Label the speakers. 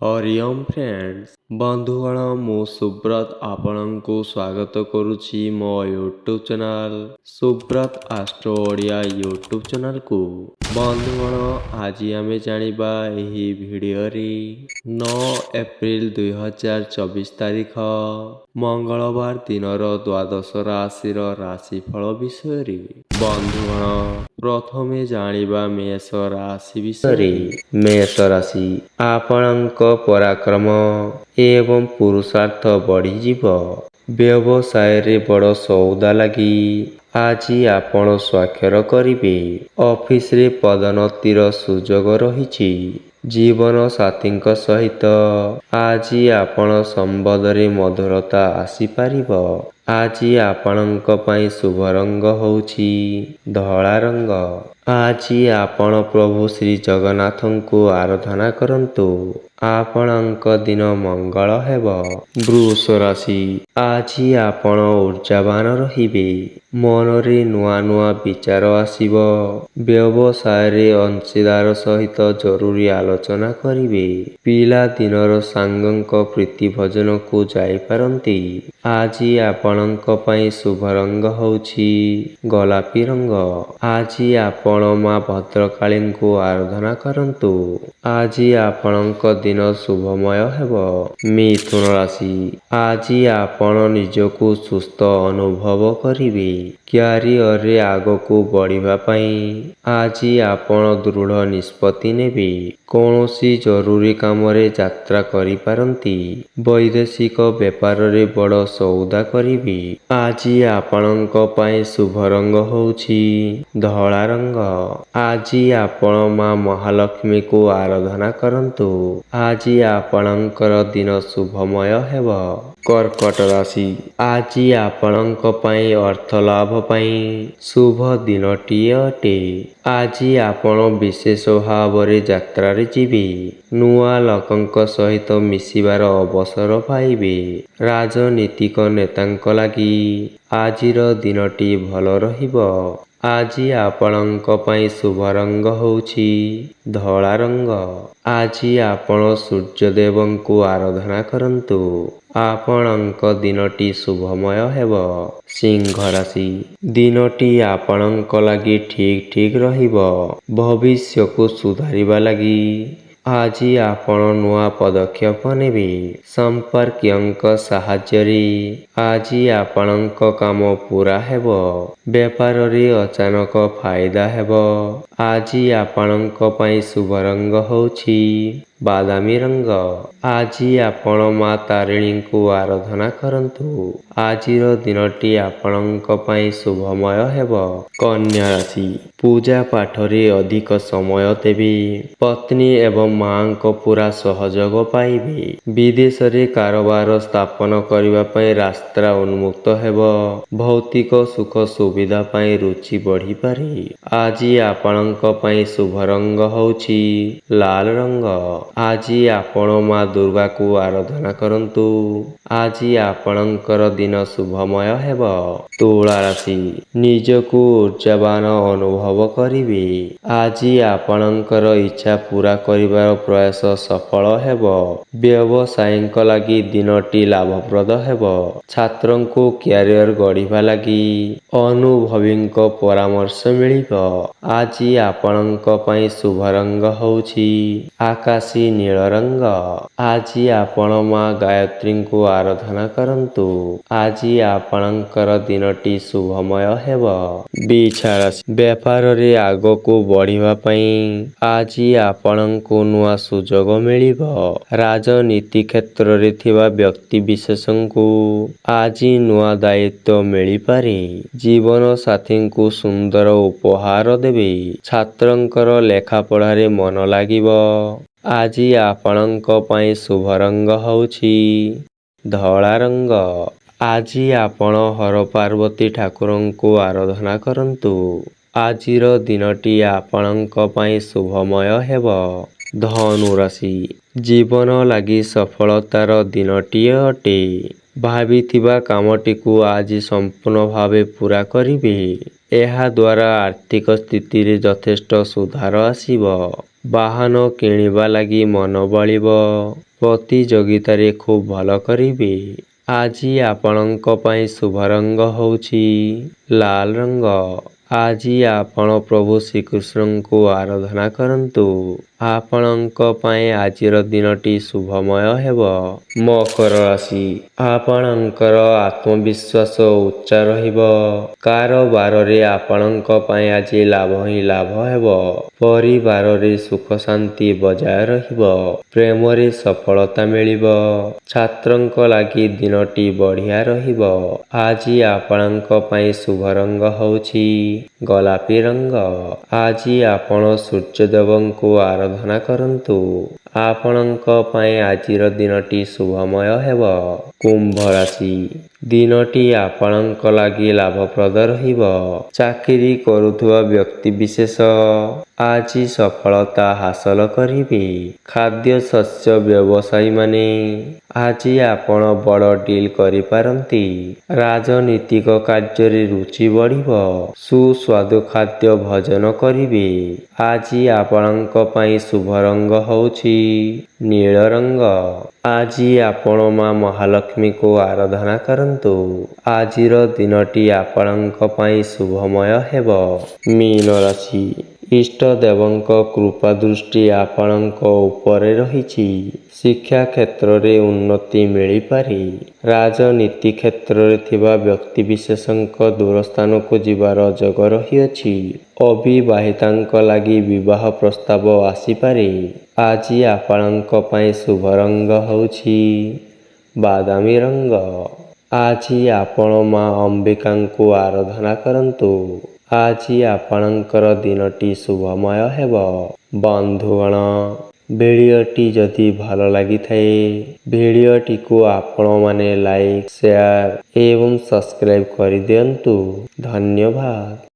Speaker 1: Hariom friends, ବନ୍ଧୁଗଣ ମୁଁ ସୁବ୍ରତ ଆପଣଙ୍କୁ ସ୍ୱାଗତ କରୁଛି ମୋ YouTube channel Subrata astro Odia YouTube ଚ୍ୟାନେଲ୍କୁ। ବନ୍ଧୁଗଣ ଆଜି ଆମେ ଜାଣିବା ଏହି ଭିଡ଼ିଓରେ 9 ଏପ୍ରିଲ 2024 ତାରିଖ ମଙ୍ଗଳବାର ଦିନର ଦ୍ୱାଦଶ ରାଶିର ରାଶିଫଳ ବିଷୟରେ। ବନ୍ଧୁଗଣ ପ୍ରଥମେ ଜାଣିବା ମେଷ ରାଶି ବିଷୟରେ। ମେଷ ରାଶି ଆପଣଙ୍କ ପରାକ୍ରମ ଏବଂ ପୁରୁଷାର୍ଥ ବଢ଼ିଯିବ। ବ୍ୟବସାୟରେ ବଡ଼ ସଉଦା ଲାଗି ଆଜି ଆପଣ ସ୍ୱାକ୍ଷର କରିବେ। ଅଫିସରେ ପଦୋନ୍ନତିର ସୁଯୋଗ ରହିଛି। ଜୀବନ ସାଥୀଙ୍କ ସହିତ ଆଜି ଆପଣ ସମ୍ବନ୍ଧରେ ମଧୁରତା ଆସିପାରିବ। ଆଜି ଆପଣଙ୍କ ପାଇଁ ଶୁଭ ରଙ୍ଗ ହେଉଛି ଧଳା ରଙ୍ଗ। ଆଜି ଆପଣ ପ୍ରଭୁ ଶ୍ରୀ ଜଗନ୍ନାଥଙ୍କୁ ଆରାଧନା କରନ୍ତୁ। ଆପଣଙ୍କ ଦିନ ମଙ୍ଗଳ ହେବ। ବୃଷ ରାଶି ଆଜି ଆପଣ ଉର୍ଜାବାନ ରହିବେ। ମନରେ ନୂଆ ନୂଆ ବିଚାର ଆସିବ। ବ୍ୟବସାୟରେ ଅଂଶୀଦାର ସହିତ ଜରୁରୀ ଆଲୋଚନା କରିବେ। ପିଲାଦିନର ସାଙ୍ଗଙ୍କ ପ୍ରୀତିଭୋଜନକୁ ଯାଇପାରନ୍ତି। ଆଜି ଆପଣଙ୍କ ପାଇଁ ଶୁଭ ରଙ୍ଗ ହେଉଛି ଗୋଲାପୀ ରଙ୍ଗ। ଆଜି ଆପଣ ମା ଭଦ୍ରକାଳୀଙ୍କୁ ଆରାଧନା କରନ୍ତୁ। ଆଜି ଆପଣଙ୍କ ଦିନ ଶୁଭମୟ ହେବ। ମିଥୁନ ରାଶି ଆଜି ଆପଣ ନିଜକୁ ସୁସ୍ଥ ଅନୁଭବ କରିବେ। କ୍ୟାରିୟରରେ ଆଗକୁ ବଢ଼ିବା ପାଇଁ ଆଜି ଆପଣ ଦୃଢ଼ ନିଷ୍ପତ୍ତି ନେବେ। କୌଣସି ଜରୁରୀ କାମରେ ଯାତ୍ରା କରିପାରନ୍ତି। ବୈଦେଶିକ ବେପାରରେ ବଡ଼ ସଉଦା କରିବେ। ଆଜି ଆପଣଙ୍କ ପାଇଁ ଶୁଭ ରଙ୍ଗ ହେଉଛି ଧଳା ରଙ୍ଗ। ଆଜି ଆପଣ ମା ମହାଲକ୍ଷ୍ମୀଙ୍କୁ ଆରାଧନା କରନ୍ତୁ। ଆଜି ଆପଣଙ୍କର ଦିନ ଶୁଭମୟ ହେବ। କର୍କଟ ରାଶି ଆଜି ଆପଣଙ୍କ ପାଇଁ ଅର୍ଥ ଲାଭ ପାଇଁ ଶୁଭ ଦିନଟିଏ ଅଟେ। ଆଜି ଆପଣ ବିଶେଷ ଭାବରେ ଯାତ୍ରାରେ ଯିବେ। ନୂଆ ଲୋକଙ୍କ ସହିତ ମିଶିବାର ଅବସର ପାଇବେ। ରାଜନୀତିକ ନେତାଙ୍କ ଲାଗି ଆଜିର ଦିନଟି ଭଲ ରହିବ। ଆଜି ଆପଣଙ୍କ ପାଇଁ ଶୁଭ ରଙ୍ଗ ହେଉଛି ଧଳା ରଙ୍ଗ। ଆଜି ଆପଣ ସୂର୍ଯ୍ୟଦେବଙ୍କୁ ଆରାଧନା କରନ୍ତୁ। ଆପଣଙ୍କ ଦିନଟି ଶୁଭମୟ ହେବ। ସିଂହ ରାଶି ଦିନଟି ଆପଣଙ୍କ ଲାଗି ଠିକ୍ ରହିବ। ଭବିଷ୍ୟକୁ ସୁଧାରିବା ଲାଗି ଆଜି ଆପଣ ନୂଆ ପଦକ୍ଷେପ ନେବେ। ସମ୍ପର୍କୀୟଙ୍କ ସାହାଯ୍ୟରେ ଆଜି ଆପଣଙ୍କ କାମ ପୂରା ହେବ। ବେପାରରେ ଅଚାନକ ଫାଇଦା ହେବ। ଆଜି ଆପଣଙ୍କ ପାଇଁ ଶୁଭ ରଙ୍ଗ ହେଉଛି ବାଦାମୀ ରଙ୍ଗ। ଆଜି ଆପଣ ମା ତାରିଣୀଙ୍କୁ ଆରାଧନା କରନ୍ତୁ। ଆଜିର ଦିନଟି ଆପଣଙ୍କ ପାଇଁ ଶୁଭମୟ ହେବ। କନ୍ୟା ରାଶି ପୂଜା ପାଠରେ ଅଧିକ ସମୟ ଦେବେ। ପତ୍ନୀ ଏବଂ ମାଙ୍କ ପୂରା ସହଯୋଗ ପାଇବେ। ବିଦେଶରେ କାରବାର ସ୍ଥାପନ କରିବା ପାଇଁ ରାସ୍ତା ଉନ୍ମୁକ୍ତ ହେବ। ଭୌତିକ ସୁଖ ସୁବିଧା ପାଇଁ ରୁଚି ବଢ଼ିପାରେ। ଆଜି ଆପଣଙ୍କ ପାଇଁ ଶୁଭ ରଙ୍ଗ ହେଉଛି ଲାଲ ରଙ୍ଗ। ଆଜି ଆପଣ ମା ଦୁର୍ଗାଙ୍କୁ ଆରାଧନା କରନ୍ତୁ। ଆଜି ଆପଣଙ୍କର ଦିନ ଶୁଭମୟ ହେବ। ତୁଳା ରାଶି ନିଜକୁ ଉର୍ଜାବାନ ଅନୁଭବ କରିବେ। ଆଜି ଆପଣଙ୍କର ଇଚ୍ଛା ପୂରା କରିବାର ପ୍ରୟାସ ସଫଳ ହେବ। ବ୍ୟବସାୟୀଙ୍କ ଲାଗି ଦିନଟି ଲାଭପ୍ରଦ ହେବ। ଛାତ୍ରଙ୍କୁ କ୍ୟାରିୟର ଗଢ଼ିବା ଲାଗି ଅନୁଭବୀଙ୍କ ପରାମର୍ଶ ମିଳିବ। ଆଜି ଆପଣଙ୍କ ପାଇଁ ଶୁଭ ରଙ୍ଗ ହେଉଛି ଆକାଶୀ ନୀଳ ରଙ୍ଗ। ଆଜି ଆପଣ ମା ଗାୟତ୍ରୀଙ୍କୁ ଆରାଧନା କରନ୍ତୁ। ଆଜି ଆପଣଙ୍କର ଦିନଟି ଶୁଭମୟ ହେବ। ବିଛା ରାଶି ବେପାରରେ ଆଗକୁ ବଢ଼ିବା ପାଇଁ ଆଜି ଆପଣଙ୍କୁ ନୂଆ ସୁଯୋଗ ମିଳିବ। ରାଜନୀତି କ୍ଷେତ୍ରରେ ଥିବା ବ୍ୟକ୍ତିବିଶେଷଙ୍କୁ ଆଜି ନୂଆ ଦାୟିତ୍ୱ ମିଳିପାରେ। ଜୀବନ ସାଥୀଙ୍କୁ ସୁନ୍ଦର ଉପହାର ଦେବେ। ଛାତ୍ରଙ୍କର ଲେଖାପଢ଼ାରେ ମନ ଲାଗିବ। ଆଜି ଆପଣଙ୍କ ପାଇଁ ଶୁଭ ରଙ୍ଗ ହେଉଛି ଧଳା ରଙ୍ଗ। ଆଜି ଆପଣ ହରପାର୍ବତୀ ଠାକୁରଙ୍କୁ ଆରାଧନା କରନ୍ତୁ। ଆଜିର ଦିନଟି ଆପଣଙ୍କ ପାଇଁ ଶୁଭମୟ ହେବ। ଧନୁ ରାଶି ଜୀବନ ଲାଗି ସଫଳତାର ଦିନଟିଏ ଅଟେ। ଭାବିଥିବା କାମଟିକୁ ଆଜି ସମ୍ପୂର୍ଣ୍ଣ ଭାବେ ପୂରା କରିବେ। ଏହା ଦ୍ୱାରା ଆର୍ଥିକ ସ୍ଥିତିରେ ଯଥେଷ୍ଟ ସୁଧାର ଆସିବ। ବାହନ କିଣିବା ଲାଗି ମନ ବଳିବ। ପ୍ରତିଯୋଗିତାରେ ଖୁବ୍ ଭଲ କରିବେ। ଆଜି ଆପଣଙ୍କ ପାଇଁ ଶୁଭ ରଙ୍ଗ ହେଉଛି ଲାଲ ରଙ୍ଗ। ଆଜି ଆପଣ ପ୍ରଭୁ ଶ୍ରୀକୃଷ୍ଣଙ୍କୁ ଆରାଧନା କରନ୍ତୁ। ଆପଣଙ୍କ ପାଇଁ ଆଜିର ଦିନଟି ଶୁଭମୟ ହେବ। ମକର ରାଶି, ଆପଣଙ୍କର ଆତ୍ମବିଶ୍ୱାସ ଉଚ୍ଚ ରହିବ। କାରବାରରେ ଆପଣଙ୍କ ପାଇଁ ଆଜି ଲାଭ ହିଁ ଲାଭ ହେବ। ପରିବାରରେ ସୁଖ ଶାନ୍ତି ବଜାୟ ରହିବ। ପ୍ରେମରେ ସଫଳତା ମିଳିବ। ଛାତ୍ରଙ୍କ ଲାଗି ଦିନଟି ବଢ଼ିଆ ରହିବ। ଆଜି ଆପଣଙ୍କ ପାଇଁ ଶୁଭ ରଙ୍ଗ ହେଉଛି ଗୋଲାପୀ ରଙ୍ଗ। ଆଜି ଆପଣ ସୂର୍ଯ୍ୟଦେବଙ୍କୁ ଆରାଧନା କରନ୍ତୁ। ଆପଣଙ୍କ ପାଇଁ ଆଜିର ଦିନଟି ଶୁଭମୟ ହେବ। କୁମ୍ଭ ରାଶି, ଦିନଟି ଆପଣଙ୍କ ଲାଗି ଲାଭପ୍ରଦ ରହିବ। ଚାକିରି କରୁଥିବା ବ୍ୟକ୍ତିବିଶେଷ ଆଜି ସଫଳତା ହାସଲ କରିବେ। ଖାଦ୍ୟଶସ୍ୟ ବ୍ୟବସାୟୀମାନେ ଆଜି ଆପଣ ବଡ଼ ଡିଲ୍ କରିପାରନ୍ତି। ରାଜନୀତିକ କାର୍ଯ୍ୟରେ ରୁଚି ବଢ଼ିବ। ସୁସ୍ୱାଦୁ ଖାଦ୍ୟ ଭୋଜନ କରିବେ। ଆଜି ଆପଣଙ୍କ ପାଇଁ ଶୁଭ ରଙ୍ଗ ହେଉଛି ନୀଳ ରଙ୍ଗ। ଆଜି ଆପଣ ମା ମହାଲକ୍ଷ୍ମୀଙ୍କୁ ଆରାଧନା କରନ୍ତୁ। ଆଜିର ଦିନଟି ଆପଣଙ୍କ ପାଇଁ ଶୁଭମୟ ହେବ। ମୀନ ରାଶି, ଇଷ୍ଟଦେବଙ୍କ କୃପା ଦୃଷ୍ଟି ଆପଣଙ୍କ ଉପରେ ରହିଛି। ଶିକ୍ଷା କ୍ଷେତ୍ରରେ ଉନ୍ନତି ମିଳିପାରେ। ରାଜନୀତି କ୍ଷେତ୍ରରେ ଥିବା ବ୍ୟକ୍ତିବିଶେଷଙ୍କ ଦୂର ସ୍ଥାନକୁ ଯିବାର ଯୋଗ ରହିଅଛି। ଅବିବାହିତାଙ୍କ ଲାଗି ବିବାହ ପ୍ରସ୍ତାବ ଆସିପାରେ। ଆଜି ଆପଣଙ୍କ ପାଇଁ ଶୁଭ ରଙ୍ଗ ହେଉଛି ବାଦାମୀ ରଙ୍ଗ। ଆଜି ଆପଣ ମା ଅମ୍ବିକାଙ୍କୁ ଆରାଧନା କରନ୍ତୁ। ଆଜି ଆପଣଙ୍କର ଦିନଟି ଶୁଭମୟ ହେବ। ବନ୍ଧୁଗଣ, ଭିଡ଼ିଓଟି ଯଦି ଭଲ ଲାଗିଥାଏ, ଭିଡ଼ିଓଟିକୁ ଆପଣମାନେ ଲାଇକ୍, ସେୟାର ଏବଂ ସବସ୍କ୍ରାଇବ୍ କରିଦିଅନ୍ତୁ। ଧନ୍ୟବାଦ।